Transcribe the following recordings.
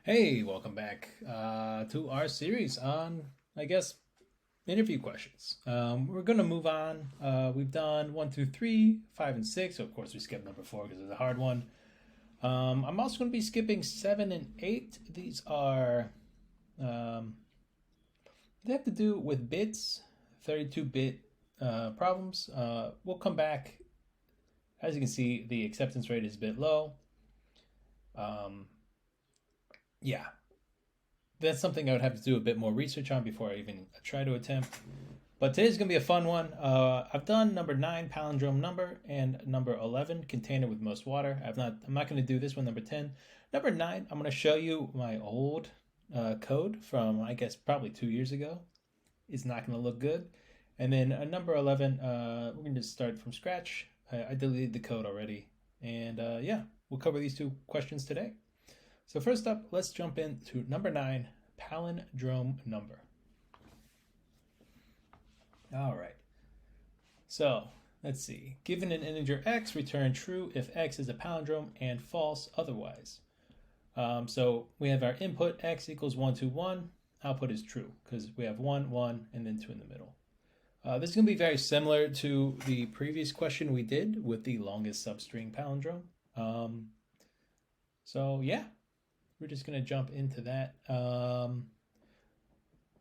Hey, welcome back to our series on, I guess, interview questions. We're going to move on. We've done 1 through 3, 5, and 6. So of course, we skipped number 4 because it's a hard one. I'm also going to be skipping 7 and 8. These are, they have to do with bits, 32-bit problems. We'll come back. As you can see, the acceptance rate is a bit low. Yeah, that's something I would have to do a bit more research on before I even try to attempt. But today's gonna be a fun one. I've done number 9, palindrome number, and number 11, container with most water. I'm not gonna do this one. Number 10, number 9. I'm gonna show you my old code from I guess probably 2 years ago. It's not gonna look good. And then number 11, we're gonna just start from scratch. I deleted the code already, and yeah, we'll cover these two questions today. So first up, let's jump into number 9, palindrome number. All right. So let's see. Given an integer x, return true if x is a palindrome and false otherwise. So we have our input x equals 1, 2, 1. Output is true because we have 1, 1, and then 2 in the middle. This is going to be very similar to the previous question we did with the longest substring palindrome. So yeah. We're just going to jump into that.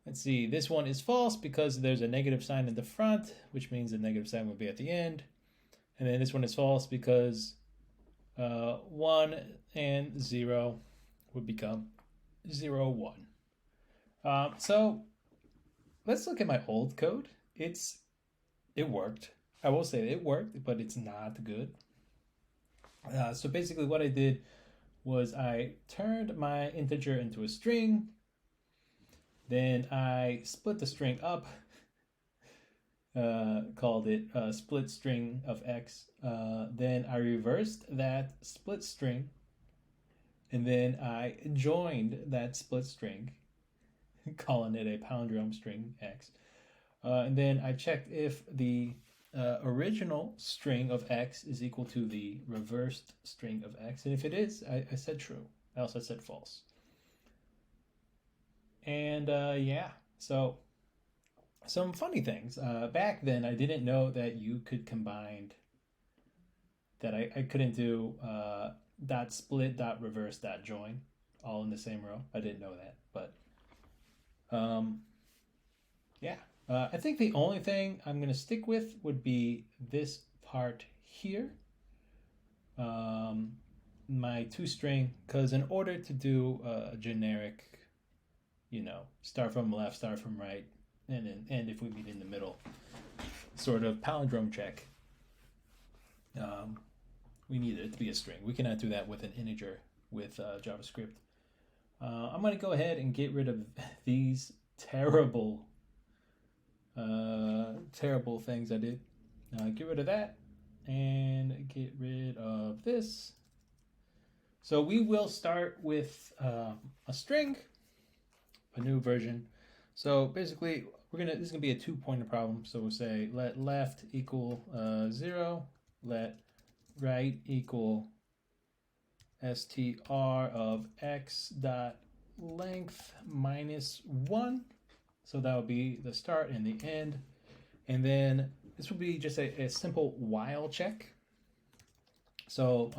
Let's see. This one is false because there's a negative sign in the front, which means the negative sign will be at the end. And then this one is false because 1 and 0 would become 0, 1. So let's look at my old code. It worked. I will say it worked, but it's not good. So basically what I did was I turned my integer into a string, then I split the string up, called it split string of x, then I reversed that split string, and then I joined that split string, calling it a palindrome string x, and then I checked if the original string of x is equal to the reversed string of x, and if it is, I said true. Else I said false. And yeah, so some funny things. Back then, I didn't know that you could combine, that I couldn't do dot split, dot reverse, dot join all in the same row. I didn't know that, but yeah. I think the only thing I'm going to stick with would be this part here, my toString, because in order to do a generic, start from left, start from right, and then end if we meet in the middle, sort of palindrome check, we need it to be a string. We cannot do that with an integer with JavaScript. I'm going to go ahead and get rid of these terrible things I did. Get rid of that and get rid of this. So we will start with a string, a new version. So basically, this is gonna be a 2-pointer problem. So we'll say let left equal 0, let right equal str of x dot length minus 1. So that would be the start and the end. And then this would be just a simple while check. So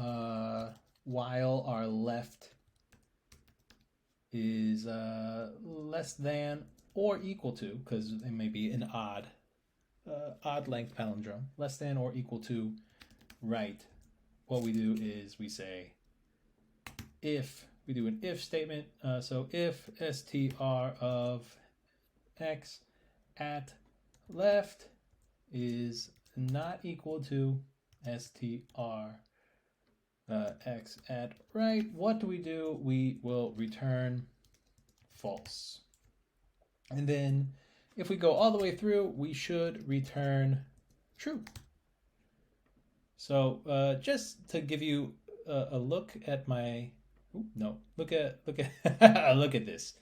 while our left is less than or equal to, because it may be an odd length palindrome, less than or equal to right, what we do is we say if, we do an if statement. So if str of x at left is not equal to str x at right, what do? We will return false. And then if we go all the way through, we should return true. So just to give you a look at my, look at look at this.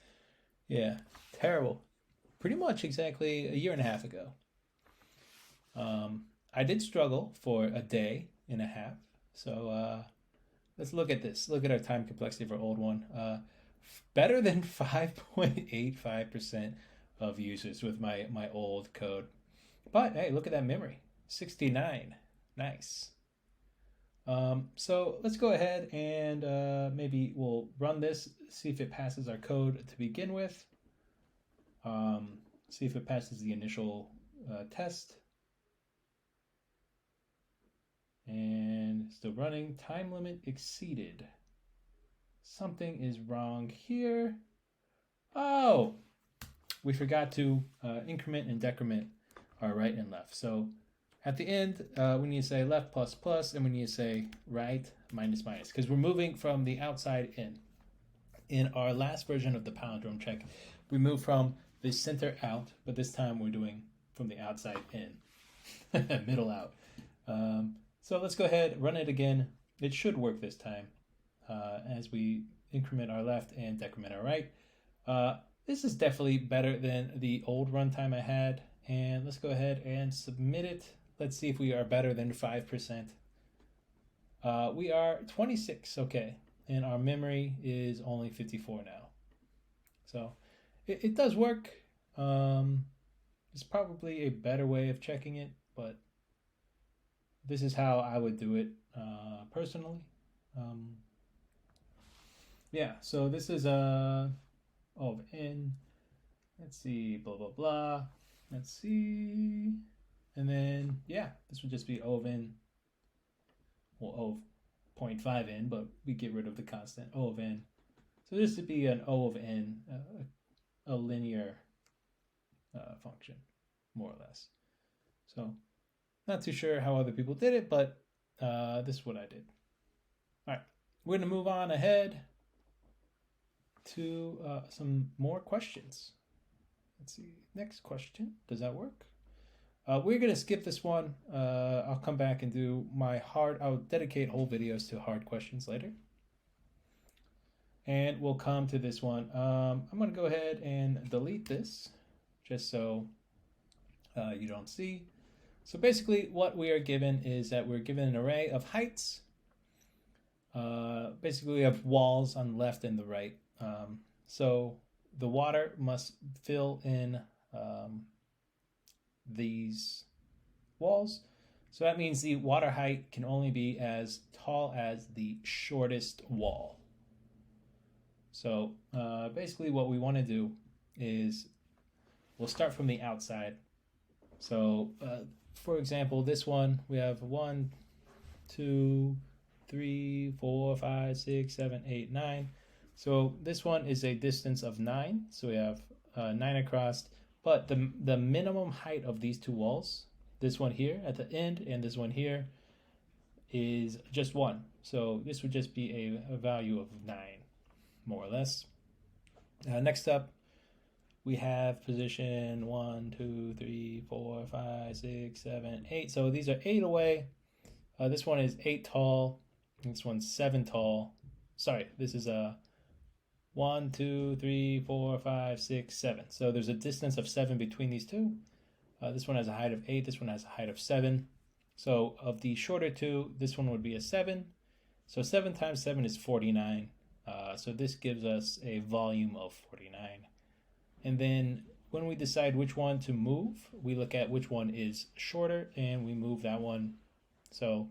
Yeah, terrible. Pretty much exactly a year and a half ago. I did struggle for a day and a half. So let's look at this. Look at our time complexity for old one. better than 5.85% of users with my old code. But hey, look at that memory, 69. Nice. So let's go ahead and maybe we'll run this, see if it passes our code to begin with. See if it passes the initial test. And still running. Time limit exceeded. Something is wrong here. Oh, we forgot to increment and decrement our right and left. So at the end, we need to say left plus plus, and we need to say right minus minus, because we're moving from the outside in. In our last version of the palindrome check, we moved from the center out, but this time we're doing from the outside in, middle out. So let's go ahead, run it again. It should work this time as we increment our left and decrement our right. This is definitely better than the old runtime I had. And let's go ahead and submit it. Let's see if we are better than 5%. We are 26, okay. And our memory is only 54 now. So it does work. It's probably a better way of checking it, but this is how I would do it personally. Yeah, so this is O of N. Let's see, blah, blah, blah. Let's see. And then, yeah, this would just be O of N. Well, O of 0.5 N, but we get rid of the constant O of N. So this would be an O of N, a linear function, more or less. So not too sure how other people did it, but this is what I did. All right, we're going to move on ahead to some more questions. Let's see, next question. Does that work? We're going to skip this one. I'll come back and do I'll dedicate whole videos to hard questions later. And we'll come to this one. I'm going to go ahead and delete this just so you don't see. So basically what we are given is that we're given an array of heights. Basically we have walls on the left and the right. So the water must fill in these walls. So that means the water height can only be as tall as the shortest wall. So basically what we want to do is we'll start from the outside. So for example, this one, we have 1, 2, 3, 4, 5, 6, 7, 8, 9. So this one is a distance of 9. So we have 9 across. But the minimum height of these two walls, this one here at the end and this one here, is just 1. So this would just be a value of 9, more or less. Next up, we have position 1, 2, 3, 4, 5, 6, 7, 8. So these are 8 away. This one is 8 tall. This one's 7 tall. Sorry, this is a 1, 2, 3, 4, 5, 6, 7. So there's a distance of 7 between these two. This one has a height of 8. This one has a height of 7. So of the shorter two, this one would be a 7. So 7 times 7 is 49. So this gives us a volume of 49. And then when we decide which one to move, we look at which one is shorter and we move that one. So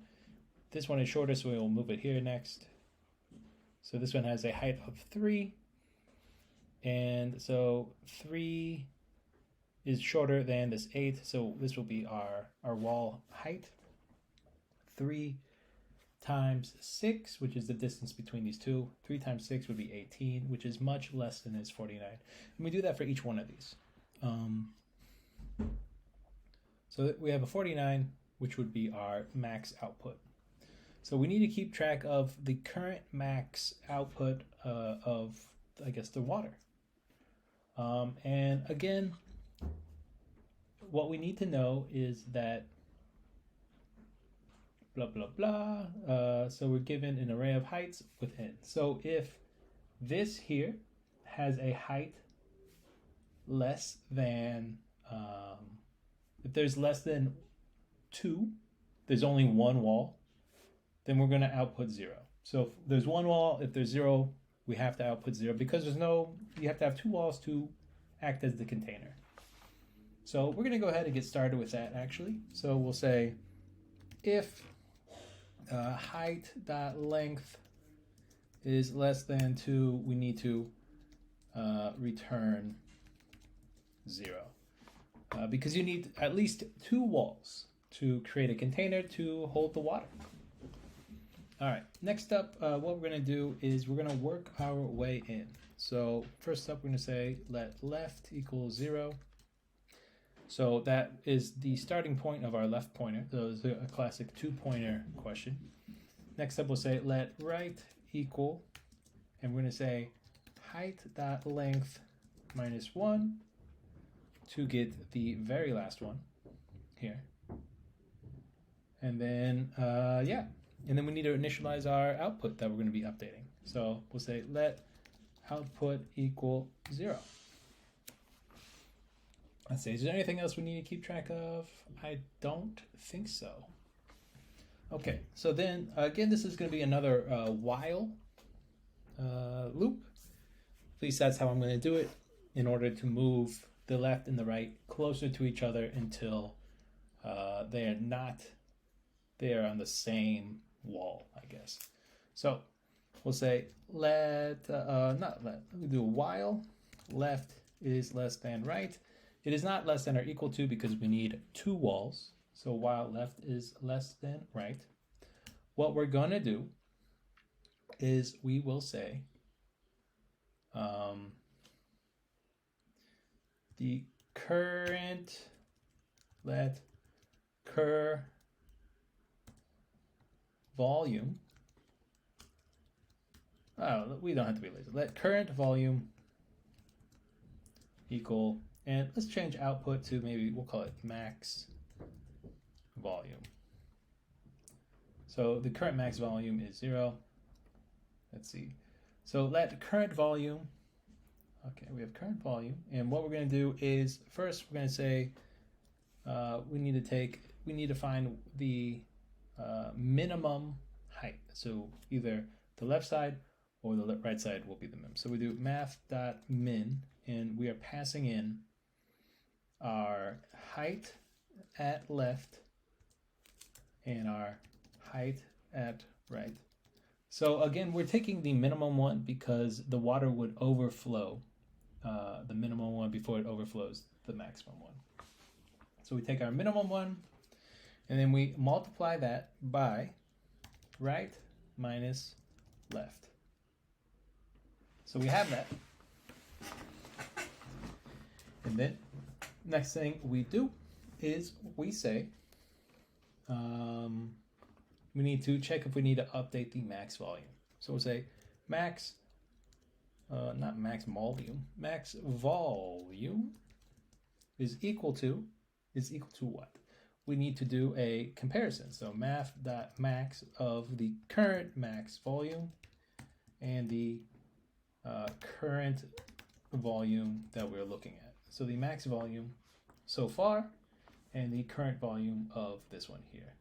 this one is shorter, so we will move it here next. So this one has a height of 3. And so 3 is shorter than this 8. So this will be our wall height. 3 times 6, which is the distance between these two. 3 times 6 would be 18, which is much less than this 49. And we do that for each one of these. So we have a 49, which would be our max output. So we need to keep track of the current max output of, I guess, the water. And again, what we need to know is that blah, blah, blah. So we're given an array of heights within. So if this here has a height less than, if there's less than 2, there's only one wall, then we're going to output 0. So if there's one wall, if there's 0, we have to output 0 because you have to have two walls to act as the container. So we're going to go ahead and get started with that actually. So we'll say if height.length is less than 2, we need to return 0 because you need at least two walls to create a container to hold the water. All right, next up, what we're going to do is we're going to work our way in. So first up, we're going to say let left equal 0. So that is the starting point of our left pointer. So it's a classic two-pointer question. Next up, we'll say let right equal, and we're going to say height.length minus 1 to get the very last one here. And then, yeah. And then we need to initialize our output that we're going to be updating. So we'll say let output equal 0. Let's see, is there anything else we need to keep track of? I don't think so. Okay, so then again, this is going to be another while loop. At least that's how I'm going to do it in order to move the left and the right closer to each other until they are on the same wall, I guess. So we'll say we'll do a while left is less than right. It is not less than or equal to because we need two walls. So while left is less than right, what we're going to do is we will say the current let cur volume. Oh, we don't have to be lazy. Let current volume equal, and let's change output to maybe we'll call it max volume. So the current max volume is 0. Let's see. So let current volume. Okay, we have current volume, and what we're going to do is first we're going to say we need to find the minimum height. So either the left side or the right side will be the minimum. So we do math.min, and we are passing in our height at left and our height at right. So again, we're taking the minimum one because the water would overflow the minimum one before it overflows the maximum one. So we take our minimum one, and then we multiply that by right minus left. So we have that. And then next thing we do is we say we need to check if we need to update the max volume. So we'll say max, not max volume, max volume is equal to what? We need to do a comparison. So math.max of the current max volume and the current volume that we're looking at. So the max volume so far and the current volume of this one here.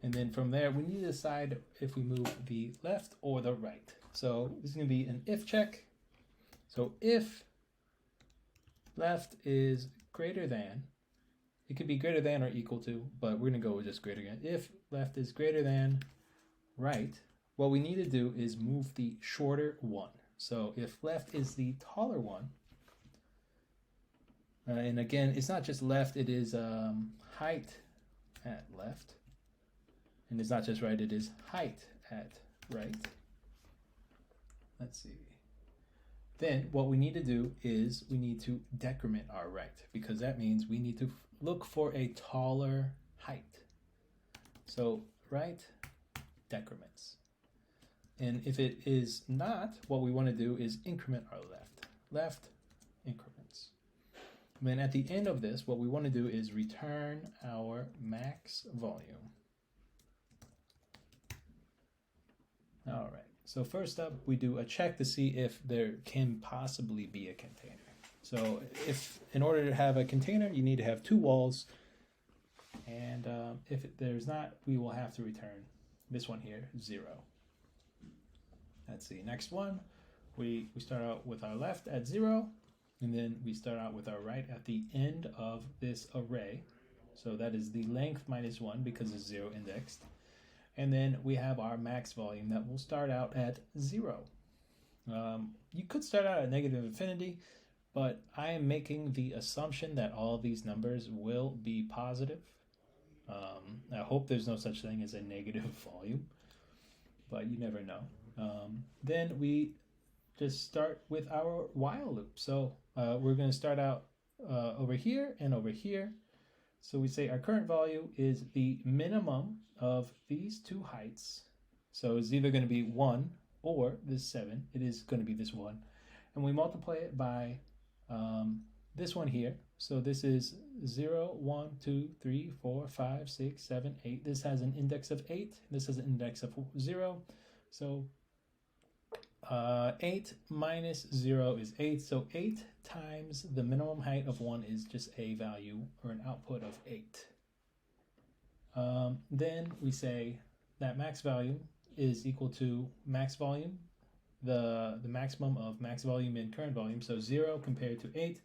And then from there, we need to decide if we move the left or the right. So this is going to be an if check. So if left is greater than, it could be greater than or equal to, but we're going to go with just greater than. If left is greater than right, what we need to do is move the shorter one. So if left is the taller one, and again, it's not just left, it is height at left. And it's not just right, it is height at right. Let's see. Then what we need to do is we need to decrement our right, because that means we need to look for a taller height. So right decrements. And if it is not, what we want to do is increment our left. Left increments. And then at the end of this, what we want to do is return our max volume. All right, so first up, we do a check to see if there can possibly be a container. So if in order to have a container, you need to have two walls. And if there's not, we will have to return this one here, 0. Let's see, next one, we start out with our left at 0, and then we start out with our right at the end of this array. So that is the length minus 1 because it's 0 indexed. And then we have our max volume that will start out at 0. You could start out at negative infinity, but I am making the assumption that all these numbers will be positive. I hope there's no such thing as a negative volume, but you never know. Then we just start with our while loop. So we're going to start out over here and over here. So we say our current value is the minimum of these two heights. So it's either going to be 1 or this 7. It is going to be this 1. And we multiply it by this one here. So this is 0, 1, 2, 3, 4, 5, 6, 7, 8. This has an index of 8. This has an index of 0. So 8 minus 0 is 8. So 8 times the minimum height of 1 is just a value or an output of 8. Then we say that max value is equal to max volume, the maximum of max volume and current volume. So 0 compared to 8.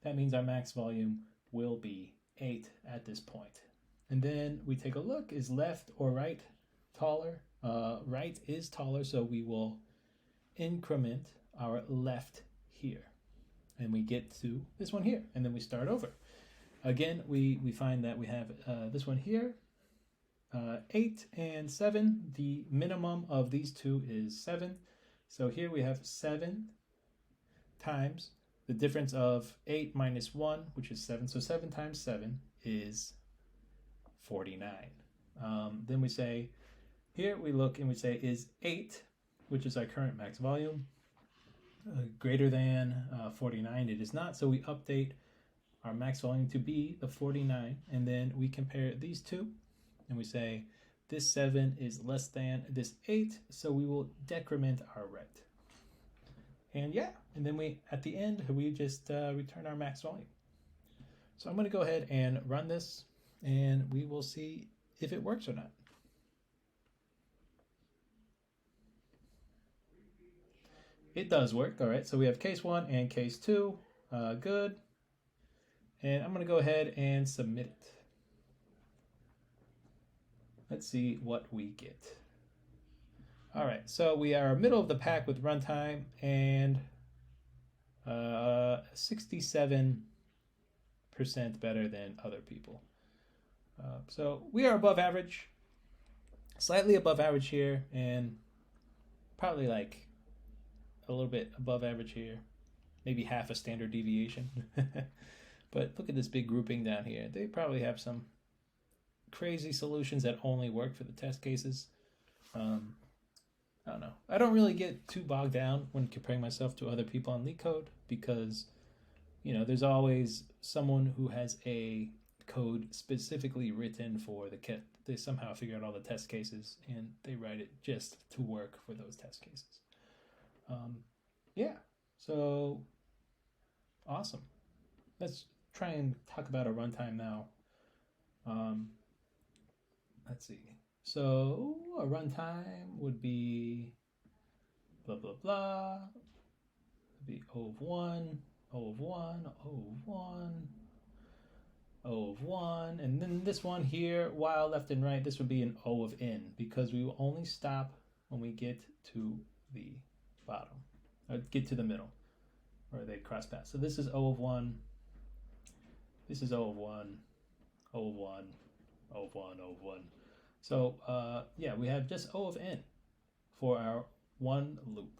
That means our max volume will be 8 at this point. And then we take a look, is left or right taller? Right is taller, so we will increment our left here. And we get to this one here, and then we start over. Again, we find that we have this one here, 8 and 7. The minimum of these two is 7. So here we have 7 times the difference of 8 minus 1, which is 7. So 7 times 7 is 49. Then we say, here we look and we say, is 8, which is our current max volume, greater than 49? It is not. So we update our max volume to be the 49. And then we compare these two. And we say, this 7 is less than this 8. So we will decrement our right. And yeah, and then we, at the end, we just return our max volume. So I'm going to go ahead and run this, and we will see if it works or not. It does work. All right, so we have case 1 and case 2. Good. And I'm going to go ahead and submit it. Let's see what we get. All right, so we are middle of the pack with runtime and 67% better than other people. So we are above average, slightly above average here, and probably like a little bit above average here, maybe half a standard deviation. But look at this big grouping down here. They probably have some crazy solutions that only work for the test cases. I don't know. I don't really get too bogged down when comparing myself to other people on LeetCode because, you know, there's always someone who has a code specifically written for the kit. They somehow figure out all the test cases and they write it just to work for those test cases. Yeah, so awesome. Let's try and talk about a runtime now. Let's see. So a runtime would be blah, blah, blah. It'd be O of 1, O of 1, O of 1, O of 1. And then this one here, while left and right, this would be an O of n because we will only stop when we get to the bottom, or get to the middle, where they cross paths. So this is O of 1. This is O of 1, O of 1, O of 1, O of 1. So yeah, we have just O of n for our one loop.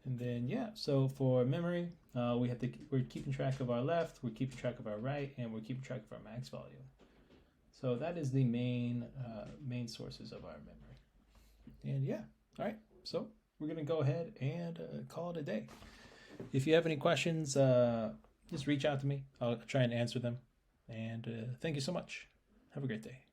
And then yeah, so for memory, we're keeping track of our left, we're keeping track of our right, and we're keeping track of our max volume. So that is the main sources of our memory. And yeah, all right. So we're gonna go ahead and call it a day. If you have any questions, just reach out to me. I'll try and answer them. And thank you so much. Have a great day.